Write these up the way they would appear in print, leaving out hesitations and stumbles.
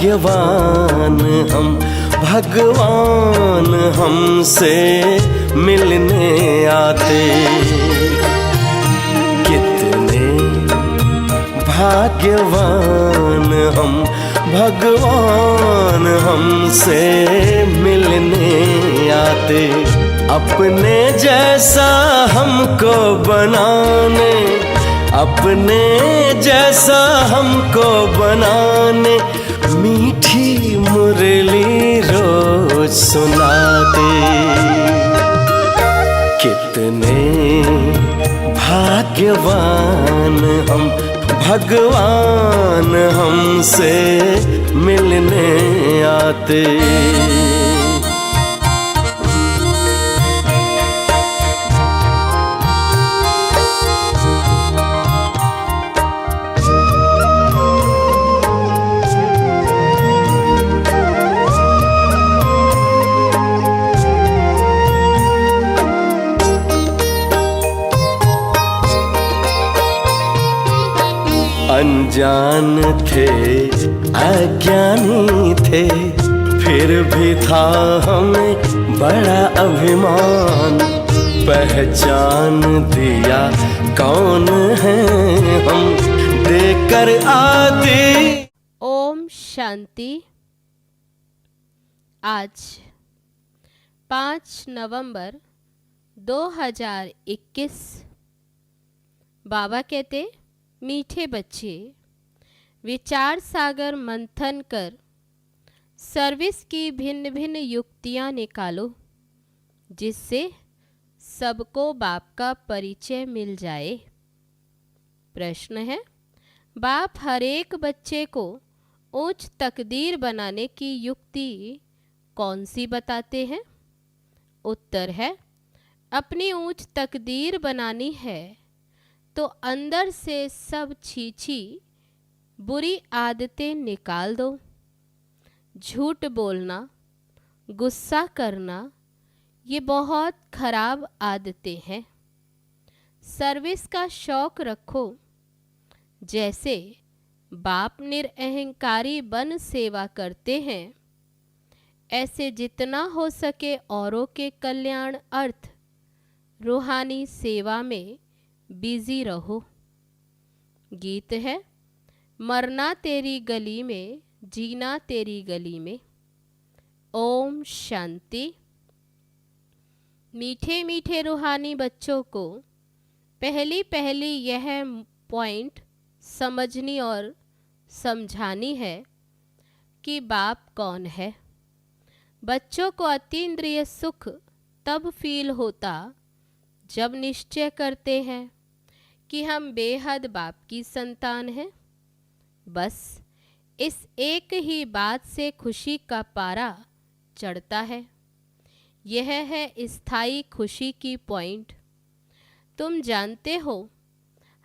भाग्यवान हम, भगवान हमसे मिलने आते। कितने भाग्यवान हम, भगवान हमसे मिलने आते। अपने जैसा हमको बनाने, अपने जैसा हमको बनाने, मीठी मुरली रोज सुनाते। कितने भाग्यवान हम, भगवान हमसे मिलने आते। अनजान थे, अज्ञानी थे, फिर भी था हमें बड़ा अभिमान। पहचान दिया कौन है हम, देकर आदि। ओम शांति। आज 5 नवंबर 2021। बाबा कहते, मीठे बच्चे, विचार सागर मंथन कर सर्विस की भिन्न भिन्न युक्तियाँ निकालो, जिससे सबको बाप का परिचय मिल जाए। प्रश्न है, बाप हर एक बच्चे को उच्च तकदीर बनाने की युक्ति कौन सी बताते हैं? उत्तर है, अपनी ऊंच तकदीर बनानी है तो अंदर से सब छीछी बुरी आदतें निकाल दो। झूठ बोलना, गुस्सा करना, ये बहुत खराब आदतें हैं। सर्विस का शौक रखो, जैसे बाप निरअहंकारी बन सेवा करते हैं, ऐसे जितना हो सके औरों के कल्याण अर्थ रूहानी सेवा में बिजी रहो। गीत है, मरना तेरी गली में, जीना तेरी गली में। ओम शांति। मीठे मीठे रूहानी बच्चों को पहली यह पॉइंट समझनी और समझानी है कि बाप कौन है। बच्चों को अतीन्द्रिय सुख तब फील होता जब निश्चय करते हैं कि हम बेहद बाप की संतान हैं। बस इस एक ही बात से खुशी का पारा चढ़ता है। यह है स्थायी खुशी की पॉइंट। तुम जानते हो,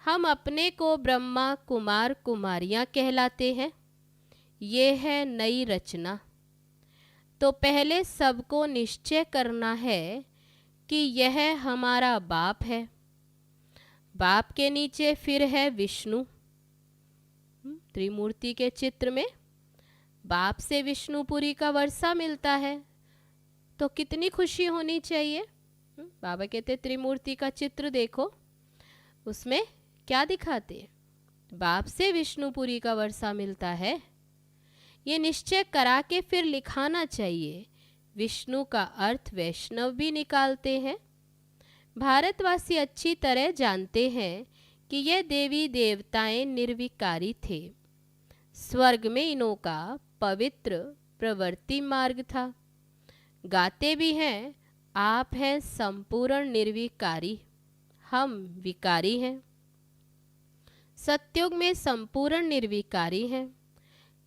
हम अपने को ब्रह्मा कुमार कुमारियाँ कहलाते हैं। ये है नई रचना। तो पहले सबको निश्चय करना है कि यह हमारा बाप है। बाप के नीचे फिर है विष्णु। त्रिमूर्ति के चित्र में बाप से विष्णुपुरी का वर्षा मिलता है, तो कितनी खुशी होनी चाहिए। बाबा कहते त्रिमूर्ति का चित्र देखो, उसमें क्या दिखाते हैं? बाप से विष्णुपुरी का वर्षा मिलता है। ये निश्चय करा के फिर लिखाना चाहिए। विष्णु का अर्थ वैष्णव भी निकालते हैं। भारतवासी अच्छी तरह जानते हैं कि ये देवी देवताएं निर्विकारी थे। स्वर्ग में इनों का पवित्र प्रवृत्ति मार्ग था। गाते भी हैं, आप हैं संपूर्ण निर्विकारी, हम विकारी हैं। सतयुग में संपूर्ण निर्विकारी हैं,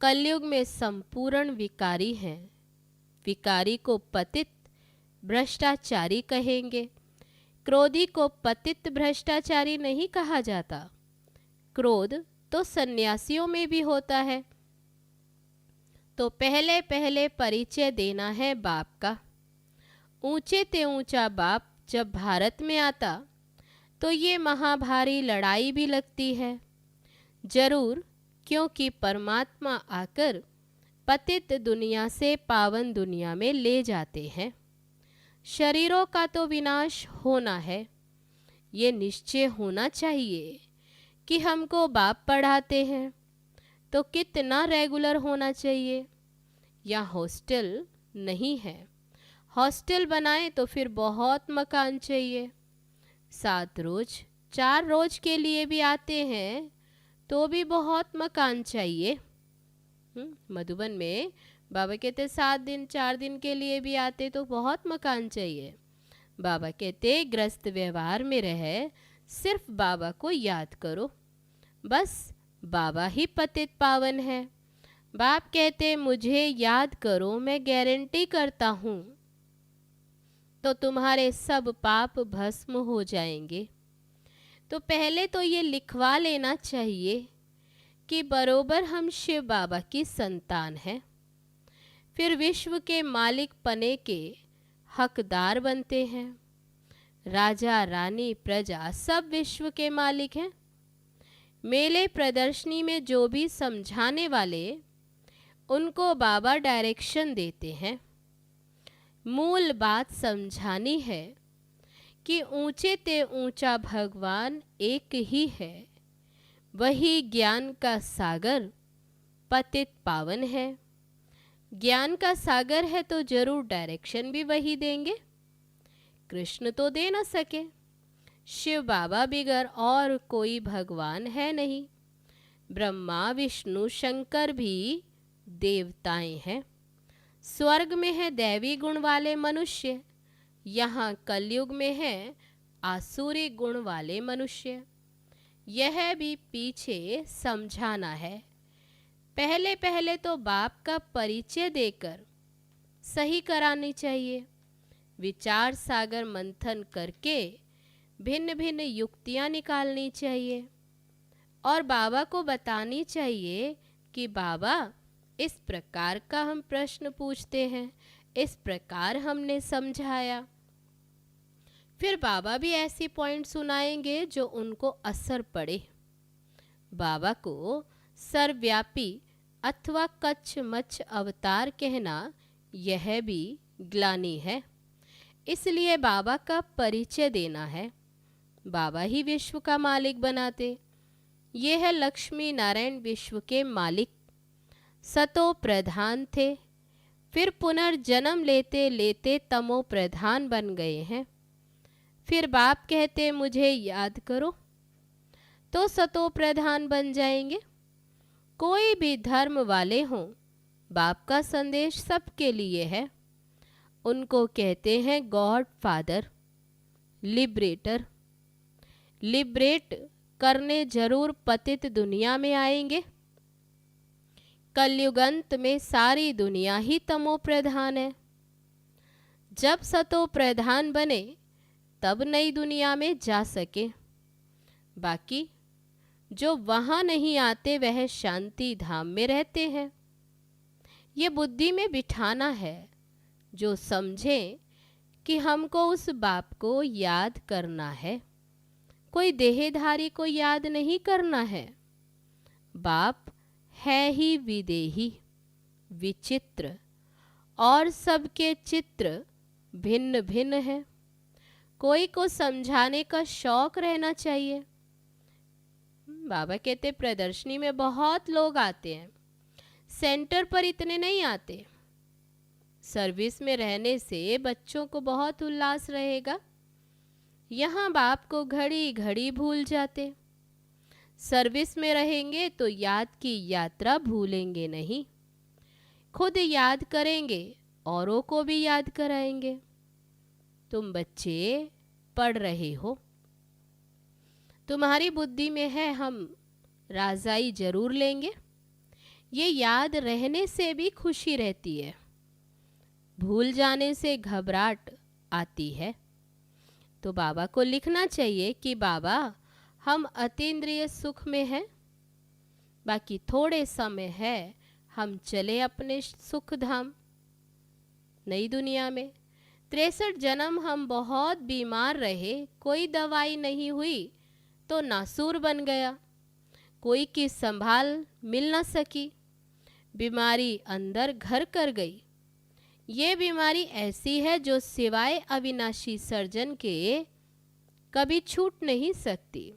कलयुग में संपूर्ण विकारी हैं। विकारी को पतित भ्रष्टाचारी कहेंगे। क्रोधी को पतित भ्रष्टाचारी नहीं कहा जाता। क्रोध तो सन्यासियों में भी होता है। तो पहले परिचय देना है बाप का। ऊंचे ते ऊंचा बाप जब भारत में आता तो ये महाभारी लड़ाई भी लगती है। जरूर, क्योंकि परमात्मा आकर पतित दुनिया से पावन दुनिया में ले जाते हैं। शरीरों का तो विनाश होना है, ये निश्चय होना चाहिए कि हमको बाप पढ़ाते हैं तो कितना रेगुलर होना चाहिए। या हॉस्टल नहीं है, हॉस्टल बनाए तो फिर बहुत मकान चाहिए। 7 रोज 4 रोज के लिए भी आते हैं तो भी बहुत मकान चाहिए। मधुबन में बाबा कहते 7 दिन 4 दिन के लिए भी आते तो बहुत मकान चाहिए। बाबा कहते ग्रस्त व्यवहार में रहे, सिर्फ बाबा को याद करो, बस बाबा ही पतित पावन है। बाप कहते मुझे याद करो, मैं गारंटी करता हूँ तो तुम्हारे सब पाप भस्म हो जाएंगे। तो पहले तो ये लिखवा लेना चाहिए कि बरोबर हम शिव बाबा की संतान हैं। फिर विश्व के मालिक पने के हकदार बनते हैं। राजा रानी प्रजा सब विश्व के मालिक हैं। मेले प्रदर्शनी में जो भी समझाने वाले, उनको बाबा डायरेक्शन देते हैं। मूल बात समझानी है कि ऊंचे ते ऊंचा भगवान एक ही है, वही ज्ञान का सागर पतित पावन है। ज्ञान का सागर है तो जरूर डायरेक्शन भी वही देंगे। कृष्ण तो दे न सके, शिव बाबा बिगर और कोई भगवान है नहीं। ब्रह्मा विष्णु शंकर भी देवताएं हैं। स्वर्ग में है दैवी गुण वाले मनुष्य, यहाँ कलयुग में है आसुरी गुण वाले मनुष्य। यह भी पीछे समझाना है। पहले पहले तो बाप का परिचय देकर सही करानी चाहिए। विचार सागर मंथन करके भिन्न भिन्न युक्तियां निकालनी चाहिए और बाबा को बतानी चाहिए कि बाबा इस प्रकार का हम प्रश्न पूछते हैं, इस प्रकार हमने समझाया। फिर बाबा भी ऐसी पॉइंट सुनाएंगे जो उनको असर पड़े। बाबा को सर्वव्यापी अथवा कच्छ मच्छ अवतार कहना यह भी ग्लानि है, इसलिए बाबा का परिचय देना है। बाबा ही विश्व का मालिक बनाते। ये है लक्ष्मी नारायण विश्व के मालिक। सतो प्रधान थे, फिर पुनर्जन्म लेते लेते तमो प्रधान बन गए हैं। फिर बाप कहते मुझे याद करो तो सतो प्रधान बन जाएंगे। कोई भी धर्म वाले हों, बाप का संदेश सबके लिए है। उनको कहते हैं गॉड फादर, लिबरेटर। लिबरेट करने जरूर पतित दुनिया में आएंगे। कलयुगंत में सारी दुनिया ही तमो प्रधान है। जब सतो प्रधान बने तब नई दुनिया में जा सके। बाकी जो वहां नहीं आते वह शांति धाम में रहते हैं। ये बुद्धि में बिठाना है। जो समझे कि हमको उस बाप को याद करना है, कोई देहधारी को याद नहीं करना है। बाप है ही विदेही, विचित्र, और सबके चित्र भिन्न भिन्न है। कोई को समझाने का शौक रहना चाहिए। बाबा कहते प्रदर्शनी में बहुत लोग आते हैं, सेंटर पर इतने नहीं आते। सर्विस में रहने से बच्चों को बहुत उल्लास रहेगा। यहाँ बाप को घड़ी घड़ी भूल जाते। सर्विस में रहेंगे तो याद की यात्रा भूलेंगे नहीं। खुद याद करेंगे, औरों को भी याद कराएंगे। तुम बच्चे पढ़ रहे हो, तुम्हारी बुद्धि में है हम राजाई जरूर लेंगे। ये याद रहने से भी खुशी रहती है, भूल जाने से घबराहट आती है। तो बाबा को लिखना चाहिए कि बाबा हम अतीन्द्रिय सुख में हैं, बाकी थोड़े समय है हम चले अपने सुख धाम नई दुनिया में। 63 जन्म हम बहुत बीमार रहे, कोई दवाई नहीं हुई तो नासूर बन गया, कोई की संभाल मिल न सकी। बीमारी अंदर घर कर गई। ये बीमारी ऐसी है जो सिवाय अविनाशी सर्जन के कभी छूट नहीं सकती।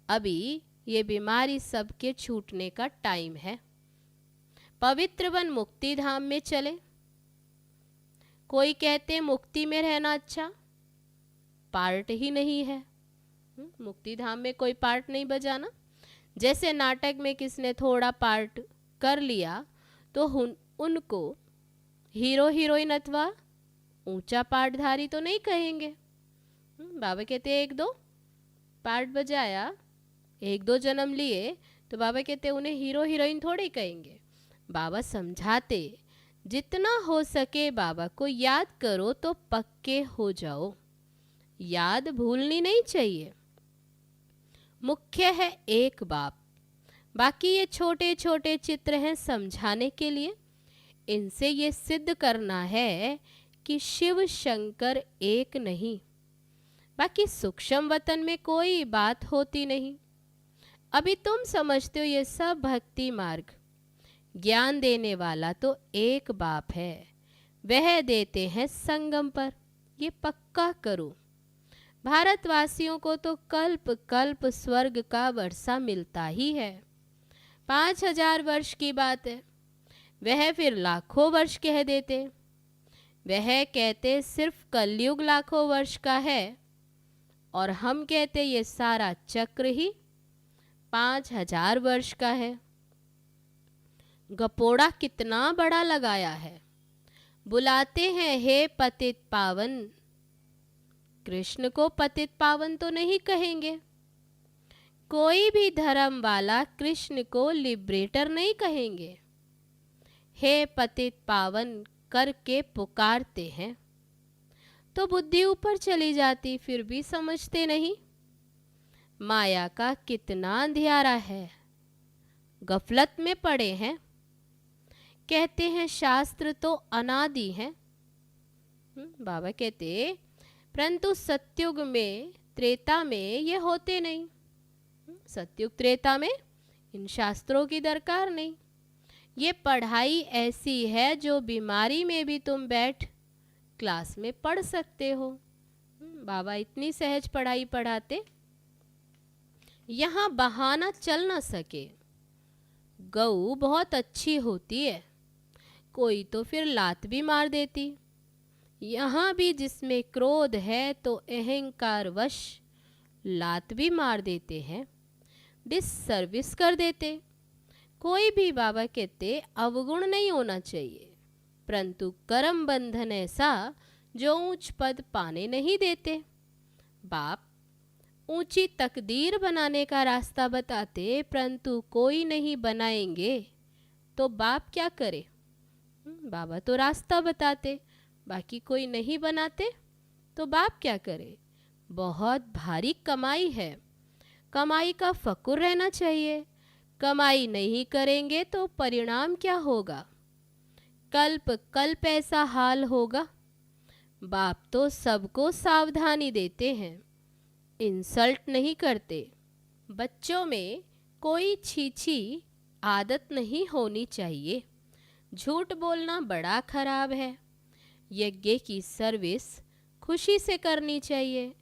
अभी ये बीमारी सबके छूटने का टाइम है। पवित्र वन मुक्ति धाम में चले। कोई कहते मुक्ति में रहना अच्छा, पार्ट ही नहीं है। मुक्ति धाम में कोई पार्ट नहीं बजाना। जैसे नाटक में किसने थोड़ा पार्ट कर लिया तो उनको हीरो हीरोइन अथवा ऊंचा पार्टधारी तो नहीं कहेंगे। बाबा कहते एक दो पार्ट बजाया, एक दो जन्म लिए, तो बाबा कहते उन्हें हीरो हीरोइन थोड़ी कहेंगे। बाबा समझाते जितना हो सके बाबा को याद करो तो पक्के हो जाओ। याद भूलनी नहीं चाहिए। मुख्य है एक बाप, बाकी ये छोटे छोटे चित्र हैं समझाने के लिए। इनसे ये सिद्ध करना है कि शिव शंकर एक नहीं। बाकी सूक्ष्म वतन में कोई बात होती नहीं। अभी तुम समझते हो ये सब भक्ति मार्ग। ज्ञान देने वाला तो एक बाप है, वह देते हैं संगम पर। ये पक्का करो। भारतवासियों को तो कल्प कल्प स्वर्ग का वर्षा मिलता ही है। 5000 वर्ष की बात है, वह फिर लाखों वर्ष कह देते। वह कहते सिर्फ कलयुग लाखों वर्ष का है और हम कहते ये सारा चक्र ही 5000 वर्ष का है। गपोड़ा कितना बड़ा लगाया है। बुलाते हैं हे पतित पावन। कृष्ण को पतित पावन तो नहीं कहेंगे। कोई भी धर्म वाला कृष्ण को लिबरेटर नहीं कहेंगे। हे पतित पावन करके पुकारते हैं तो बुद्धि ऊपर चली जाती, फिर भी समझते नहीं। माया का कितना अंधियारा है, गफलत में पड़े हैं। कहते हैं शास्त्र तो अनादि हैं। बाबा कहते परंतु सतयुग में त्रेता में ये होते नहीं। सतयुग त्रेता में इन शास्त्रों की दरकार नहीं। ये पढ़ाई ऐसी है जो बीमारी में भी तुम बैठ क्लास में पढ़ सकते हो। बाबा इतनी सहज पढ़ाई पढ़ाते, यहाँ बहाना चल ना सके। गऊ बहुत अच्छी होती है, कोई तो फिर लात भी मार देती। यहाँ भी जिसमें क्रोध है तो अहंकार वश लात भी मार देते हैं, डिससर्विस कर देते। कोई भी बाबा कहते अवगुण नहीं होना चाहिए, परंतु कर्म बंधन ऐसा जो ऊंच पद पाने नहीं देते। बाप ऊंची तकदीर बनाने का रास्ता बताते, परंतु कोई नहीं बनाएंगे तो बाप क्या करे। बाबा तो रास्ता बताते, बाकी कोई नहीं बनाते तो बाप क्या करे। बहुत भारी कमाई है, कमाई का फकुर रहना चाहिए। कमाई नहीं करेंगे तो परिणाम क्या होगा। कल्प कल्प ऐसा हाल होगा। बाप तो सबको सावधानी देते हैं, इंसल्ट नहीं करते। बच्चों में कोई छीछी आदत नहीं होनी चाहिए। झूठ बोलना बड़ा खराब है। यज्ञ की सर्विस खुशी से करनी चाहिए।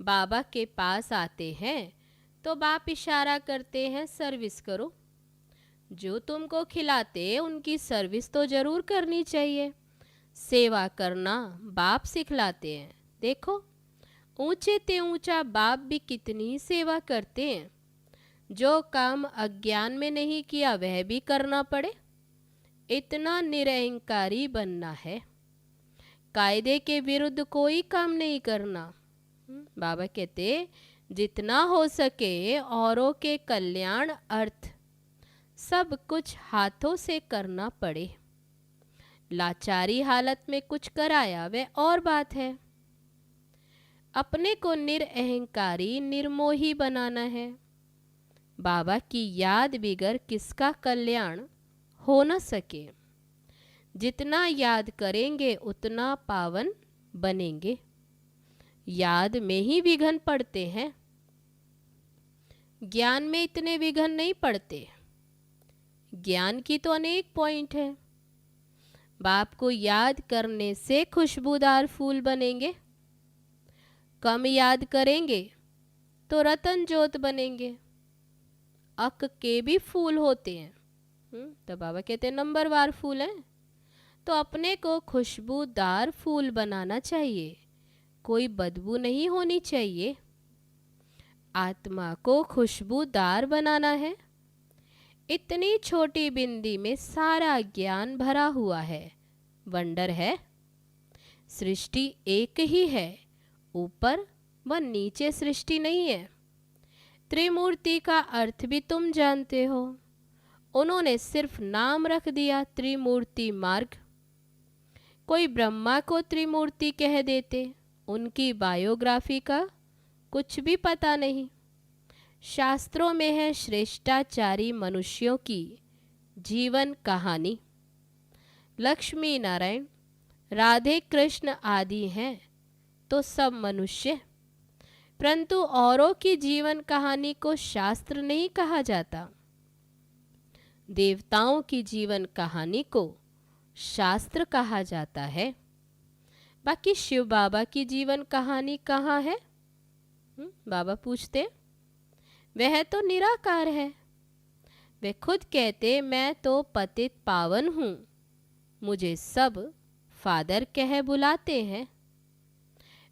बाबा के पास आते हैं तो बाप इशारा करते हैं सर्विस करो। जो तुमको खिलाते उनकी सर्विस तो जरूर करनी चाहिए। सेवा करना बाप सिखलाते हैं। देखो ऊंचे ते ऊंचा बाप भी कितनी सेवा करते हैं। जो काम अज्ञान में नहीं किया वह भी करना पड़े। इतना निरहंकारी बनना है। कायदे के विरुद्ध कोई काम नहीं करना। बाबा कहते जितना हो सके औरों के कल्याण अर्थ सब कुछ हाथों से करना पड़े। लाचारी हालत में कुछ कराया वह और बात है। अपने को निरअहंकारी निर्मोही बनाना है। बाबा की याद बिगर किसका कल्याण हो न सके। जितना याद करेंगे उतना पावन बनेंगे। याद में ही विघन पड़ते हैं, ज्ञान में इतने विघन नहीं पड़ते। ज्ञान की तो अनेक पॉइंट है। बाप को याद करने से खुशबूदार फूल बनेंगे, कम याद करेंगे तो रतन जोत बनेंगे। अक के भी फूल होते हैं, तो बाबा कहते हैं नंबरवार फूल हैं। तो अपने को खुशबूदार फूल बनाना चाहिए, कोई बदबू नहीं होनी चाहिए। आत्मा को खुशबूदार बनाना है। इतनी छोटी बिंदी में सारा ज्ञान भरा हुआ है। वंडर है। सृष्टि एक ही है, ऊपर व नीचे सृष्टि नहीं है। त्रिमूर्ति का अर्थ भी तुम जानते हो। उन्होंने सिर्फ नाम रख दिया त्रिमूर्ति मार्ग। कोई ब्रह्मा को त्रिमूर्ति कह देते, उनकी बायोग्राफी का कुछ भी पता नहीं। शास्त्रों में है श्रेष्ठाचारी मनुष्यों की जीवन कहानी। लक्ष्मी नारायण, राधे कृष्ण आदि हैं तो सब मनुष्य, परंतु औरों की जीवन कहानी को शास्त्र नहीं कहा जाता। देवताओं की जीवन कहानी को शास्त्र कहा जाता है। बाकी शिव बाबा की जीवन कहानी कहाँ है? बाबा पूछते, वह तो निराकार है। वे खुद कहते, मैं तो पतित पावन हूँ, मुझे सब फादर कह बुलाते हैं।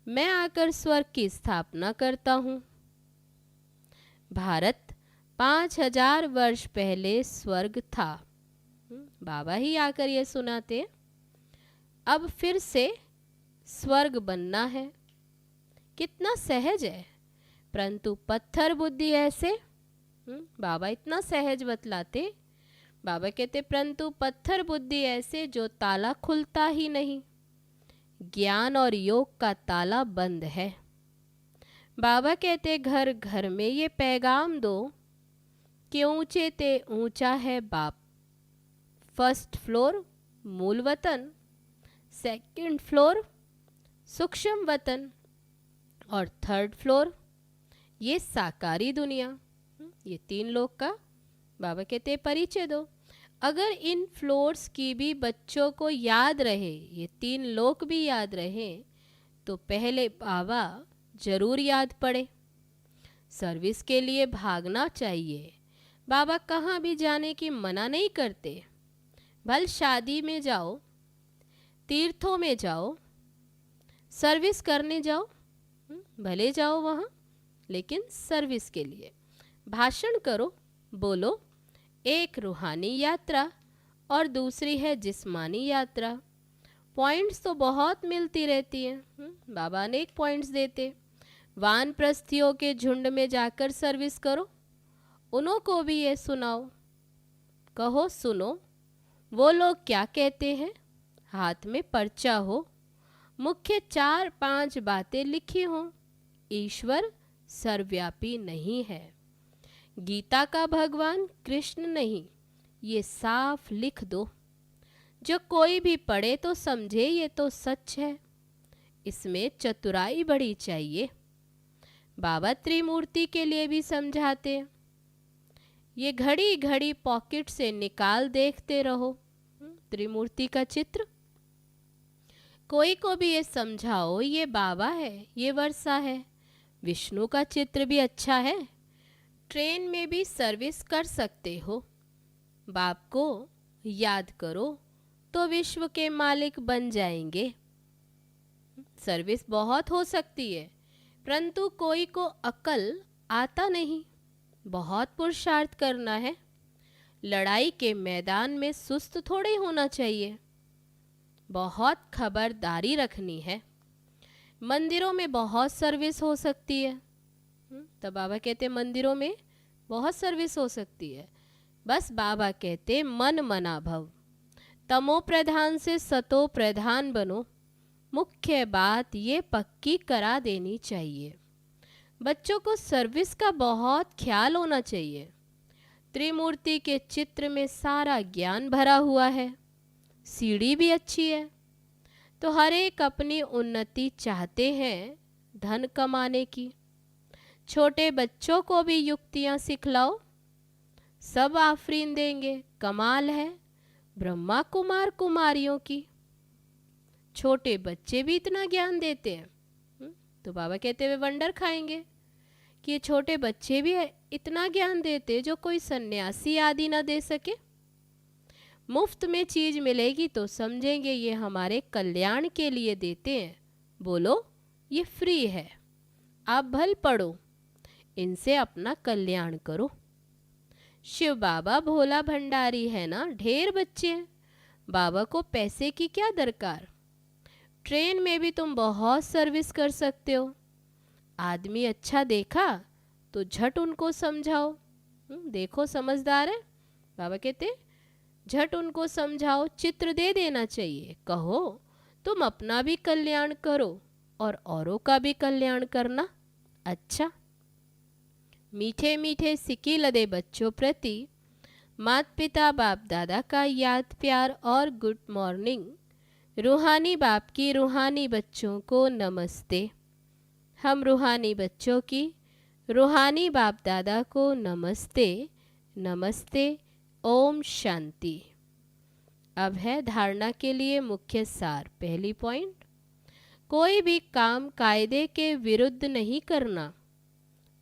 मैं आकर स्वर्ग की स्थापना करता हूँ। भारत 5000 वर्ष पहले स्वर्ग था। बाबा ही आकर ये सुनाते, अब फिर से स्वर्ग बनना है। कितना सहज है, परंतु पत्थर बुद्धि ऐसे। बाबा इतना सहज बतलाते। बाबा कहते, परंतु पत्थर बुद्धि ऐसे जो ताला खुलता ही नहीं। ज्ञान और योग का ताला बंद है। बाबा कहते, घर घर में ये पैगाम दो कि ऊंचे ते ऊंचा है बाप। फर्स्ट फ्लोर मूल वतन, सेकंड फ्लोर सूक्ष्म वतन और थर्ड फ्लोर ये साकारी दुनिया। ये 3 लोक का बाबा कहते परिचय दो। अगर इन फ्लोर्स की भी बच्चों को याद रहे, ये 3 लोक भी याद रहे, तो पहले बाबा जरूर याद पड़े। सर्विस के लिए भागना चाहिए। बाबा कहाँ भी जाने की मना नहीं करते। भल शादी में जाओ, तीर्थों में जाओ, सर्विस करने जाओ, भले जाओ वहाँ, लेकिन सर्विस के लिए भाषण करो, बोलो। एक रूहानी यात्रा और दूसरी है जिस्मानी यात्रा। पॉइंट्स तो बहुत मिलती रहती हैं। बाबा अनेक पॉइंट्स देते। वानप्रस्थियों के झुंड में जाकर सर्विस करो, उन्हों को भी ये सुनाओ। कहो सुनो वो लोग क्या कहते हैं। हाथ में पर्चा हो, मुख्य 4-5 बातें लिखी हों। ईश्वर सर्वव्यापी नहीं है। गीता का भगवान कृष्ण नहीं, ये साफ लिख दो। जो कोई भी पढ़े तो समझे ये तो सच है। इसमें चतुराई बड़ी चाहिए। बाबा त्रिमूर्ति के लिए भी समझाते। ये घड़ी घड़ी पॉकेट से निकाल देखते रहो त्रिमूर्ति का चित्र। कोई को भी ये समझाओ ये बाबा है, ये वर्षा है। विष्णु का चित्र भी अच्छा है। ट्रेन में भी सर्विस कर सकते हो। बाप को याद करो तो विश्व के मालिक बन जाएंगे। सर्विस बहुत हो सकती है, परंतु कोई को अकल आता नहीं। बहुत पुरुषार्थ करना है। लड़ाई के मैदान में सुस्त थोड़े होना चाहिए। बहुत खबरदारी रखनी है। मंदिरों में बहुत सर्विस हो सकती है। तो बाबा कहते मंदिरों में बहुत सर्विस हो सकती है। बस बाबा कहते मन मना भव, तमो प्रधान से सतो प्रधान बनो। मुख्य बात ये पक्की करा देनी चाहिए। बच्चों को सर्विस का बहुत ख्याल होना चाहिए। त्रिमूर्ति के चित्र में सारा ज्ञान भरा हुआ है। सीढ़ी भी अच्छी है। तो हर एक अपनी उन्नति चाहते हैं, धन कमाने की। छोटे बच्चों को भी युक्तियां सिखलाओ, सब आफरीन देंगे, कमाल है ब्रह्मा कुमार कुमारियों की। छोटे बच्चे भी इतना ज्ञान देते हैं। तो बाबा कहते हुए वंडर खाएंगे कि ये छोटे बच्चे भी इतना ज्ञान देते जो कोई सन्यासी आदि ना दे सके। मुफ्त में चीज मिलेगी तो समझेंगे ये हमारे कल्याण के लिए देते हैं। बोलो ये फ्री है, आप भल पढ़ो, इनसे अपना कल्याण करो। शिव बाबा भोला भंडारी है ना, ढेर बच्चे हैं, बाबा को पैसे की क्या दरकार। ट्रेन में भी तुम बहुत सर्विस कर सकते हो। आदमी अच्छा देखा तो झट उनको समझाओ। देखो समझदार है, बाबा कहते झट उनको समझाओ, चित्र दे देना चाहिए। कहो तुम अपना भी कल्याण करो और औरों का भी कल्याण करना। अच्छा, मीठे मीठे सिक्की लदे बच्चों प्रति माता पिता बाप दादा का याद प्यार और गुड मॉर्निंग। रूहानी बाप की रूहानी बच्चों को नमस्ते। हम रूहानी बच्चों की रूहानी बाप दादा को नमस्ते नमस्ते। ओम शांति। अब है धारणा के लिए मुख्य सार। पहली पॉइंट, कोई भी काम कायदे के विरुद्ध नहीं करना।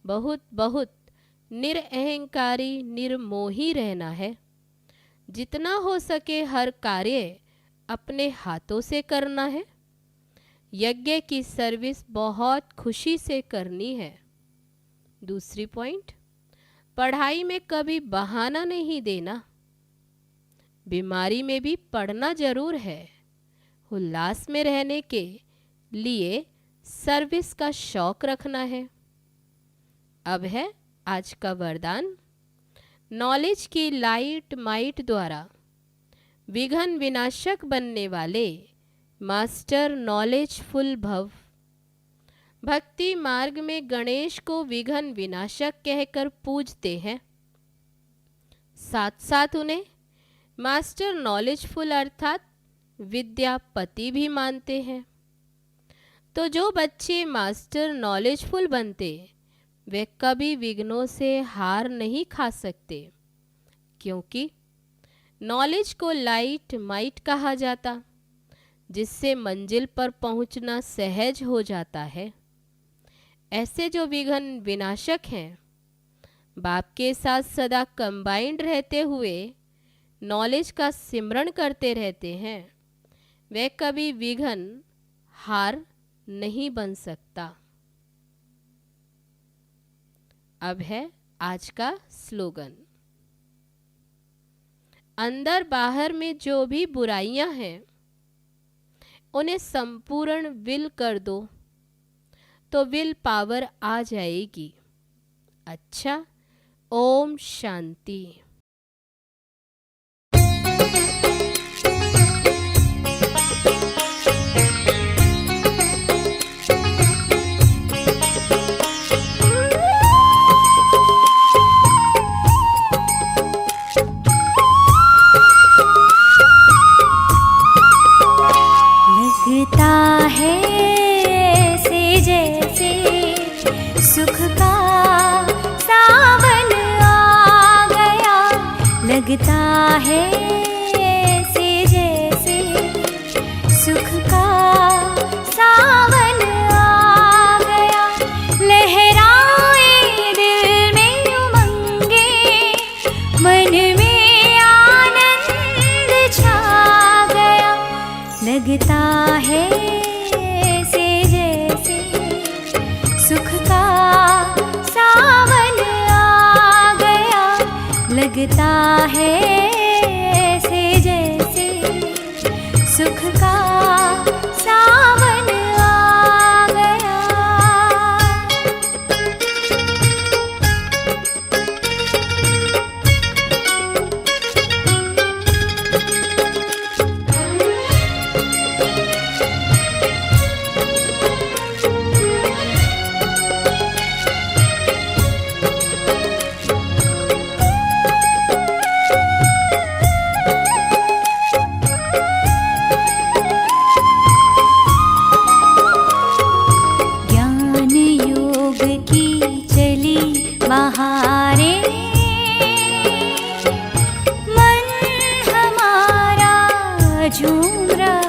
बहुत बहुत निरअहंकारी निर्मोही रहना है। जितना हो सके हर कार्य अपने हाथों से करना है। यज्ञ की सर्विस बहुत खुशी से करनी है। दूसरी पॉइंट, पढ़ाई में कभी बहाना नहीं देना। बीमारी में भी पढ़ना जरूर है। उल्लास में रहने के लिए सर्विस का शौक रखना है। अब है आज का वरदान। नॉलेज की लाइट माइट द्वारा विघ्न विनाशक बनने वाले मास्टर नॉलेजफुल भव। भक्ति मार्ग में गणेश को विघ्न विनाशक कहकर पूजते हैं, साथ साथ उन्हें मास्टर नॉलेजफुल अर्थात विद्यापति भी मानते हैं। तो जो बच्चे मास्टर नॉलेजफुल बनते वे कभी विघ्नों से हार नहीं खा सकते, क्योंकि नॉलेज को लाइट माइट कहा जाता, जिससे मंजिल पर पहुंचना सहज हो जाता है। ऐसे जो विघ्न विनाशक हैं, बाप के साथ सदा कंबाइंड रहते हुए नॉलेज का सिमरण करते रहते हैं, वे कभी विघ्न हार नहीं बन सकता। अब है आज का स्लोगन। अंदर बाहर में जो भी बुराइयां हैं उन्हें संपूर्ण विल कर दो तो विल पावर आ जाएगी। अच्छा, ओम शांति। लगता है से जैसे सुख का सावन आ गया। लगता है से जैसे सुख का सावन आ गया। लहराए दिल में उमंगे, मन में आनंद छा गया। लगता है से जैसे सुख का सावन आ गया। लगता है से जैसे सुख का सावन आ गया। झूम रहा